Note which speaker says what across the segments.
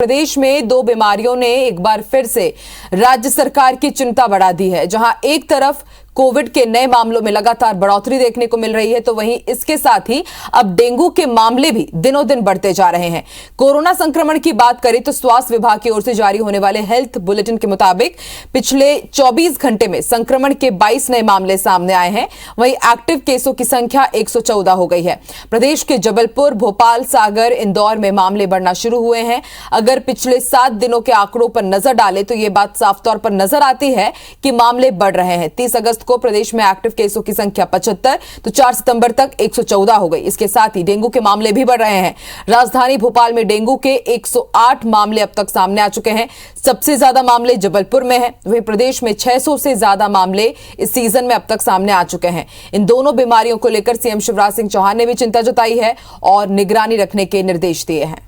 Speaker 1: प्रदेश में दो बीमारियों ने एक बार फिर से राज्य सरकार की चिंता बढ़ा दी है। जहां एक तरफ कोविड के नए मामलों में लगातार बढ़ोतरी देखने को मिल रही है, तो वहीं इसके साथ ही अब डेंगू के मामले भी दिनों दिन बढ़ते जा रहे हैं। कोरोना संक्रमण की बात करें तो स्वास्थ्य विभाग की ओर से जारी होने वाले हेल्थ बुलेटिन के मुताबिक पिछले 24 घंटे में संक्रमण के 22 नए मामले सामने आए हैं। वहीं एक्टिव केसों की संख्या 114 हो गई है। प्रदेश के जबलपुर, भोपाल, सागर, इंदौर में मामले बढ़ना शुरू हुए हैं। अगर पिछले 7 दिनों के आंकड़ों पर नजर डालें तो यह बात साफ तौर पर नजर आती है कि मामले बढ़ रहे हैं। 30 अगस्त को प्रदेश में एक्टिव केसों की संख्या 75, तो 4 सितंबर तक 114 हो गई। इसके साथ ही डेंगू के मामले भी बढ़ रहे हैं। राजधानी भोपाल में डेंगू के 108 मामले अब तक सामने आ चुके हैं। सबसे ज्यादा मामले जबलपुर में हैं। वहीं प्रदेश में 600 से ज्यादा मामले इस सीजन में अब तक सामने आ चुके हैं। इन दोनों बीमारियों को लेकर सीएम शिवराज सिंह चौहान ने भी चिंता जताई है और निगरानी रखने के निर्देश दिए हैं।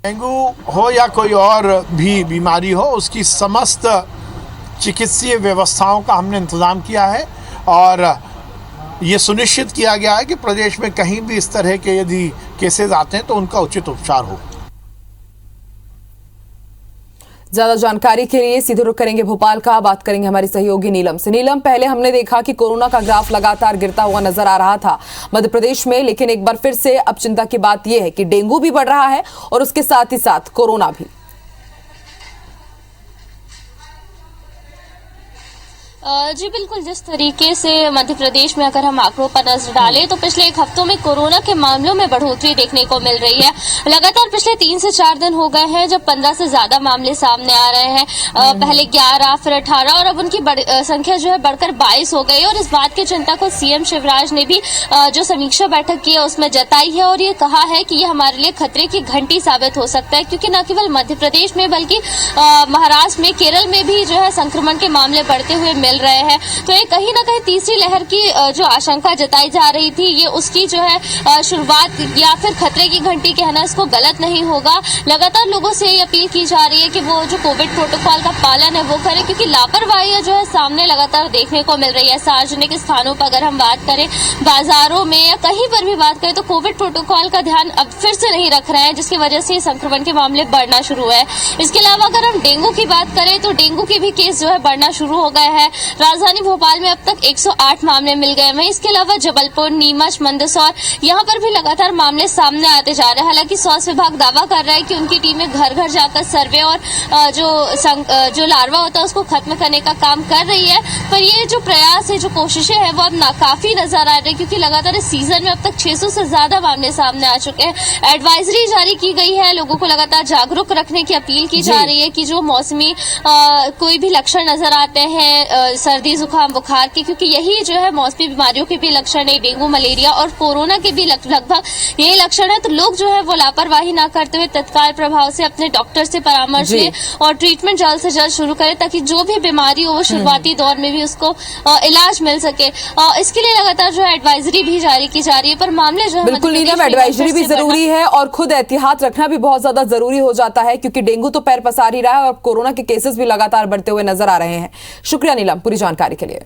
Speaker 2: डेंगू हो या कोई और भी बीमारी हो, उसकी समस्त चिकित्सीय व्यवस्थाओं का हमने इंतज़ाम किया है और ये सुनिश्चित किया गया है कि प्रदेश में कहीं भी इस तरह के यदि केसेस आते हैं तो उनका उचित उपचार हो।
Speaker 1: ज्यादा जानकारी के लिए सीधे रुख करेंगे भोपाल का। बात करेंगे हमारी सहयोगी नीलम से। नीलम, पहले हमने देखा कि कोरोना का ग्राफ लगातार गिरता हुआ नजर आ रहा था मध्य प्रदेश में, लेकिन एक बार फिर से अब चिंता की बात यह है कि डेंगू भी बढ़ रहा है और उसके साथ ही साथ कोरोना भी।
Speaker 3: जी बिल्कुल, जिस तरीके से मध्य प्रदेश में अगर हम आंकड़ों पर नजर डालें तो पिछले एक हफ्तों में कोरोना के मामलों में बढ़ोतरी देखने को मिल रही है। लगातार पिछले 3 से 4 दिन हो गए हैं जब 15 से ज्यादा मामले सामने आ रहे हैं। पहले 11, फिर 18 और अब उनकी संख्या जो है बढ़कर 22 हो गई। और इस बात की चिंता को सीएम शिवराज ने भी जो समीक्षा बैठक की है उसमें जताई है और ये कहा है कि ये हमारे लिए खतरे की घंटी साबित हो सकता है, क्योंकि न केवल मध्य प्रदेश में बल्कि महाराष्ट्र में, केरल में भी जो है संक्रमण के मामले बढ़ते हुए मिल रहे हैं। तो ये कहीं ना कहीं तीसरी लहर की जो आशंका जताई जा रही थी, ये उसकी जो है शुरुआत या फिर खतरे की घंटी कहना इसको गलत नहीं होगा। लगातार लोगों से ये अपील की जा रही है कि वो जो कोविड प्रोटोकॉल का पालन है वो करें, क्योंकि लापरवाही जो है सामने लगातार देखने को मिल रही है। सार्वजनिक स्थानों पर अगर हम बात करें, बाजारों में या कहीं पर भी बात करें, तो कोविड प्रोटोकॉल का ध्यान अब फिर से नहीं रख रहे हैं, जिसकी वजह से संक्रमण के मामले बढ़ना शुरू हुए हैं। इसके अलावा अगर हम डेंगू की बात करें तो डेंगू के भी केस जो है बढ़ना शुरू हो गए हैं। राजधानी भोपाल में अब तक 108 मामले मिल गए हैं। इसके अलावा जबलपुर, नीमच, मंदसौर, यहाँ पर भी लगातार मामले सामने आते जा रहे हैं। हालांकि स्वास्थ्य विभाग दावा कर रहा है कि उनकी टीमें घर घर जाकर सर्वे और जो लार्वा होता है उसको खत्म करने का काम कर रही है, पर ये जो प्रयास है, जो कोशिशें हैं, वो अब नाकाफी नजर आ रही है, क्योंकि लगातार इस सीजन में अब तक 600 से ज्यादा मामले सामने आ चुके हैं। एडवाइजरी जारी की गई है, लोगों को लगातार जागरूक रखने की अपील की जा रही है कि जो मौसमी कोई भी लक्षण नजर आते हैं, सर्दी, जुकाम, बुखार के, क्योंकि यही जो है मौसमी बीमारियों के भी लक्षण है, डेंगू, मलेरिया और कोरोना के भी लगभग यही लक्षण है, तो लोग जो है वो लापरवाही ना करते हुए तत्काल प्रभाव से अपने डॉक्टर से परामर्श लें और ट्रीटमेंट जल्द से जल्द शुरू करें, ताकि जो भी बीमारी हो वो शुरुआती दौर में भी उसको इलाज मिल सके। इसके लिए लगातार जो है एडवाइजरी भी जारी की जा रही है, पर मामले जो है
Speaker 1: बिल्कुल नीलम, एडवाइजरी भी जरूरी है और खुद एहतियात रखना भी बहुत ज्यादा जरूरी हो जाता है, क्योंकि डेंगू तो पैर पसार ही रहा है और कोरोना के केसेस भी लगातार बढ़ते हुए नजर आ रहे हैं। शुक्रिया नीलम पूरी जानकारी के लिए।